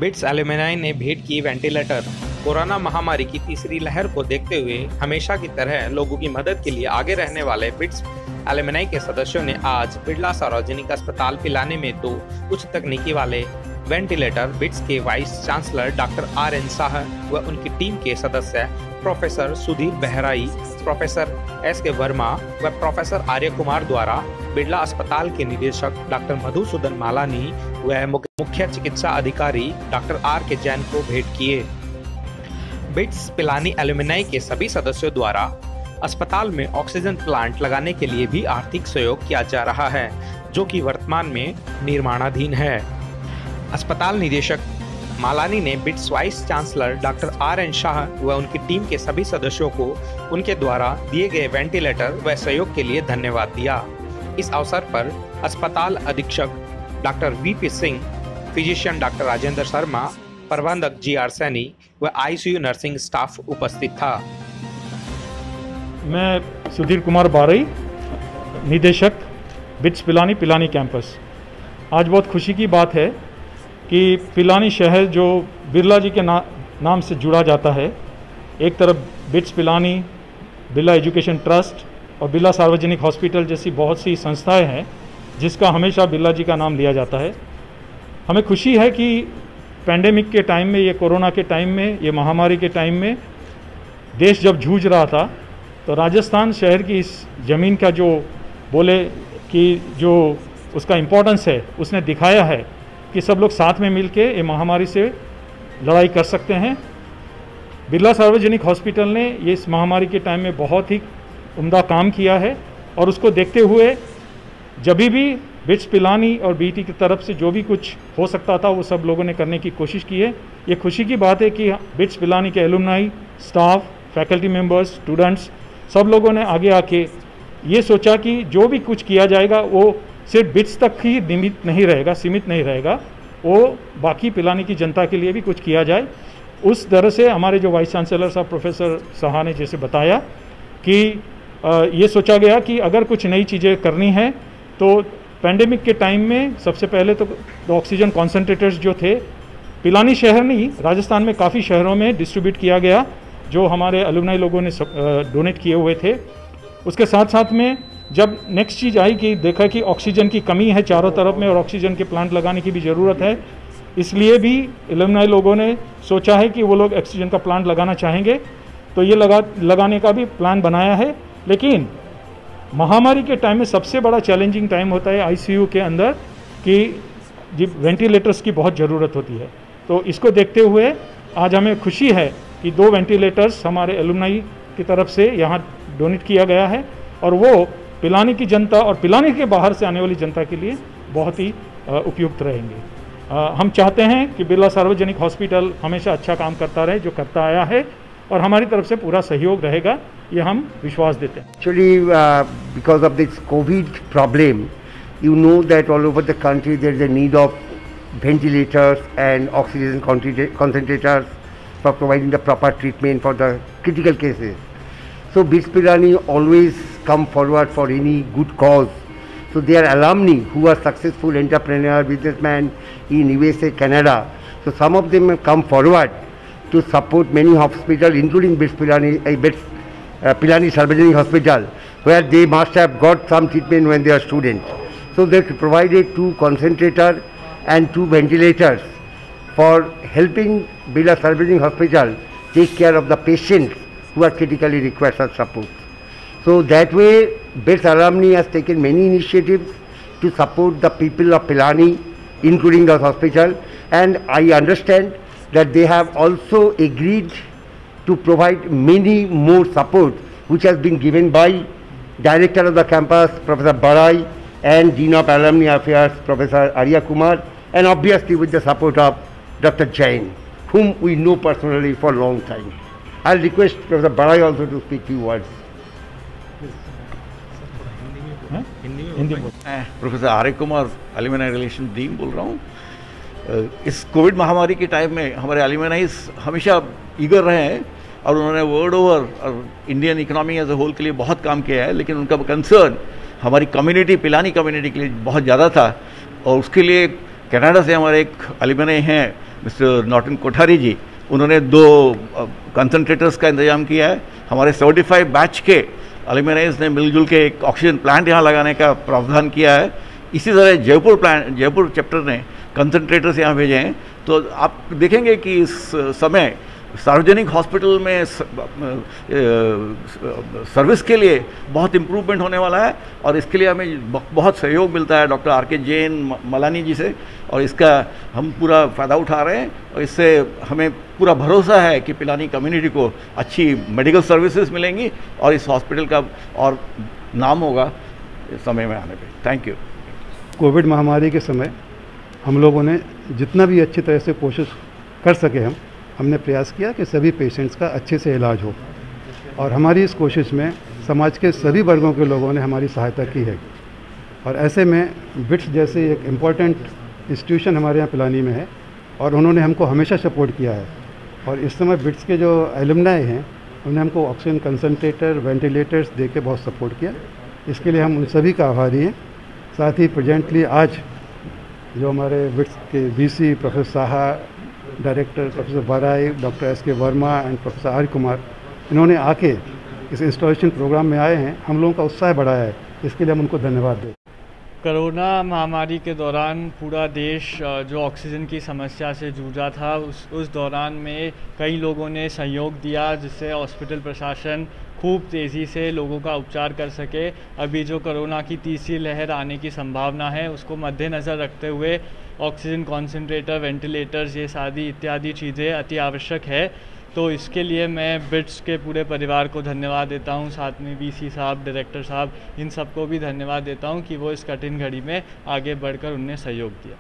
Bits alumni ने भेंट की वेंटिलेटर। कोरोना महामारी की तीसरी लहर को देखते हुए हमेशा की तरह लोगों की मदद के लिए आगे रहने वाले बिट्स एल्यूमिनाई के सदस्यों ने आज बिरला सार्वजनिक अस्पताल पिलानी में 2 उच्च तकनीकी वाले वेंटिलेटर बिट्स के vice chancellor doctor RN Shah व उनकी टीम के सदस्य प्रोफेसर सुधीर बहराई, प्रोफेसर SK वर्मा व प्रोफेसर आर्य कुमार द्वारा बिरला अस्पताल के निदेशक डॉक्टर मधुसूदन मालानी व मुख्य चिकित्सा अधिकारी डॉक्टर RK जैन को भेंट किए। बिट्स पिलानी एल्यूमिनाई के सभी सदस्यों द्वारा अस्पताल में ऑक्सीजन प्लांट लगाने के लिए भी आर्थिक सहयोग किया जा रहा है, जो कि वर्तमान में निर्माणाधीन है। अस्पताल निदेशक मालानी ने bits vice chancellor doctor RN Shah व उनकी टीम के सभी सदस्यों को उनके द्वारा दिए गए वेंटिलेटर व सहयोग के लिए धन्यवाद दिया। इस अवसर पर अस्पताल अधीक्षक doctor VP Singh, physician doctor Rajendra Sharma, प्रबंधक GR सैनी व ICU नर्सिंग स्टाफ उपस्थित था। मैं सुधीर कुमार बारई, निदेशक बिट्स पिलानी कैंपस। आज बहुत खुशी की बात है कि पिलानी शहर जो बिरला जी के नाम से जुड़ा जाता है, एक तरफ bits Pilani, Birla education trust और बिरला सार्वजनिक हॉस्पिटल जैसी बहुत सी संस्थाएं हैं जिसका हमेशा बिरला जी का नाम लिया जाता है। हमें खुशी है कि पैंडेमिक के टाइम में, ये कोरोना के टाइम में, ये महामारी के टाइम में देश जब जूझ रहा था तो राजस्थान शहर की इस ज़मीन का जो बोले कि जो उसका इम्पोर्टेंस है, उसने दिखाया है कि सब लोग साथ में मिलके ये महामारी से लड़ाई कर सकते हैं। बिरला सार्वजनिक हॉस्पिटल ने ये इस महामारी के टाइम में बहुत ही उम्दा काम किया है और उसको देखते हुए जब भी बिट्स पिलानी और BT की तरफ से जो भी कुछ हो सकता था वो सब लोगों ने करने की कोशिश की है। ये खुशी की बात है कि बिट्स पिलानी के alumni, staff, faculty members, students सब लोगों ने आगे आके ये सोचा कि जो भी कुछ किया जाएगा वो सिर्फ बिट्स तक ही सीमित नहीं रहेगा, वो बाकी पिलानी की जनता के लिए भी कुछ किया जाए। उस तरह से हमारे जो वाइस चांसलर साहब प्रोफेसर शाह ने जैसे बताया कि ये सोचा गया कि अगर कुछ नई चीज़ें करनी है तो पैंडेमिक के टाइम में सबसे पहले तो ऑक्सीजन कॉन्सेंट्रेटर्स जो थे पिलानी शहर नहीं, राजस्थान में काफ़ी शहरों में डिस्ट्रीब्यूट किया गया जो हमारे एलुमनाई लोगों ने डोनेट किए हुए थे। उसके साथ साथ में जब नेक्स्ट चीज़ आई कि देखा कि ऑक्सीजन की कमी है चारों तरफ में और ऑक्सीजन के प्लांट लगाने की भी ज़रूरत है, इसलिए भी एलुमनाई लोगों ने सोचा है कि वो लोग ऑक्सीजन का प्लांट लगाना चाहेंगे, तो ये लगाने का भी प्लान बनाया है। लेकिन महामारी के टाइम में सबसे बड़ा चैलेंजिंग टाइम होता है ICU के अंदर कि वेंटिलेटर्स की बहुत ज़रूरत होती है। तो इसको देखते हुए आज हमें खुशी है कि 2 वेंटिलेटर्स हमारे एलुमनाई की तरफ से यहाँ डोनेट किया गया है और वो पिलानी की जनता और पिलानी के बाहर से आने वाली जनता के लिए बहुत ही उपयुक्त रहेंगे। हम चाहते हैं कि बिरला सार्वजनिक हॉस्पिटल हमेशा अच्छा काम करता रहे जो करता आया है और हमारी तरफ से पूरा सहयोग रहेगा, ये हम विश्वास देते हैं। Actually, because of this COVID problem, you know that all over the country there is a need of ventilators and oxygen concentrators for providing the proper treatment for the critical cases. So Bits Pilani always come forward for any good cause. So they are alumni who are successful entrepreneur, businessmen in USA, Canada. So some of them have come forward to support many hospitals, including Bits Pilani Sarvajanic Hospital, where they must have got some treatment when they are students. So they provided 2 concentrators and 2 ventilators for helping Birla Sarvajanic Hospital take care of the patients who are critically require such support. So that way, Bits alumni has taken many initiatives to support the people of Pilani, including the hospital, and I understand that they have also agreed to provide many more support, which has been given by Director of the campus, Professor Barai, and Dean of Alumni Affairs, Professor Arya Kumar, and obviously with the support of Dr. Jain, whom we know personally for a long time. I'll request Professor Barai also to speak few words. Professor Arya Kumar alumni relation dean बोल रहा हूँ। इस Covid महामारी के time में हमारे एल्यूमिनाइज हमेशा eager रहे हैं और उन्होंने वर्ल्ड ओवर और Indian economy as a whole के लिए बहुत काम किया है, लेकिन उनका कंसर्न हमारी कम्युनिटी, पिलानी कम्युनिटी के लिए बहुत ज़्यादा था और उसके लिए कनाडा से हमारे एक अलुमनी हैं मिस्टर नॉर्टन कोठारी जी, उन्होंने 2 कंसंट्रेटर्स का इंतजाम किया है। हमारे 75 बैच के अलुमनीज ने मिलजुल के एक ऑक्सीजन प्लांट यहाँ लगाने का प्रावधान किया है। इसी तरह जयपुर चैप्टर ने कंसंट्रेटर्स यहाँ भेजे हैं। तो आप देखेंगे कि इस समय सार्वजनिक हॉस्पिटल में सर्विस के लिए बहुत इम्प्रूवमेंट होने वाला है और इसके लिए हमें बहुत सहयोग मिलता है डॉक्टर आर.के. जैन मलानी जी से, और इसका हम पूरा फ़ायदा उठा रहे हैं। और इससे हमें पूरा भरोसा है कि पिलानी कम्युनिटी को अच्छी मेडिकल सर्विसेज मिलेंगी और इस हॉस्पिटल का और नाम होगा समय में आने पे। Thank you. कोविड महामारी के समय हम लोगों ने जितना भी अच्छी तरह से कोशिश कर सके हमने प्रयास किया कि सभी पेशेंट्स का अच्छे से इलाज हो, और हमारी इस कोशिश में समाज के सभी वर्गों के लोगों ने हमारी सहायता की है। और ऐसे में बिट्स जैसे एक इम्पॉर्टेंट इंस्टीट्यूशन हमारे यहाँ पिलानी में है और उन्होंने हमको हमेशा सपोर्ट किया है। और इस समय बिट्स के जो एलुमनाई हैं उन्होंने हमको ऑक्सीजन कंसनट्रेटर, वेंटिलेटर्स दे के बहुत सपोर्ट किया। इसके लिए हम उन सभी का आभारी हैं। साथ ही प्रेजेंटली आज जो हमारे बिट्स के VC professor Saha, director professor Barai, doctor S K. Verma and professor Arya Kumar, इन्होंने आके इस इंस्टॉलेशन प्रोग्राम में आए हैं, हम लोगों का उत्साह बढ़ाया है। इसके लिए हम उनको धन्यवाद दें। कोरोना महामारी के दौरान पूरा देश जो ऑक्सीजन की समस्या से जूझा था, उस दौरान में कई लोगों ने सहयोग दिया जिससे हॉस्पिटल प्रशासन खूब तेज़ी से लोगों का उपचार कर सके। अभी जो कोरोना की तीसरी लहर आने की संभावना है उसको मद्देनज़र रखते हुए ऑक्सीजन कॉन्सेंट्रेटर, वेंटिलेटर्स, ये सारी इत्यादि चीज़ें अति आवश्यक है। तो इसके लिए मैं बिट्स के पूरे परिवार को धन्यवाद देता हूं, साथ में वीसी साहब, डायरेक्टर साहब, इन सबको भी धन्यवाद देता हूं कि वो इस कठिन घड़ी में आगे बढ़कर उनने सहयोग दिया।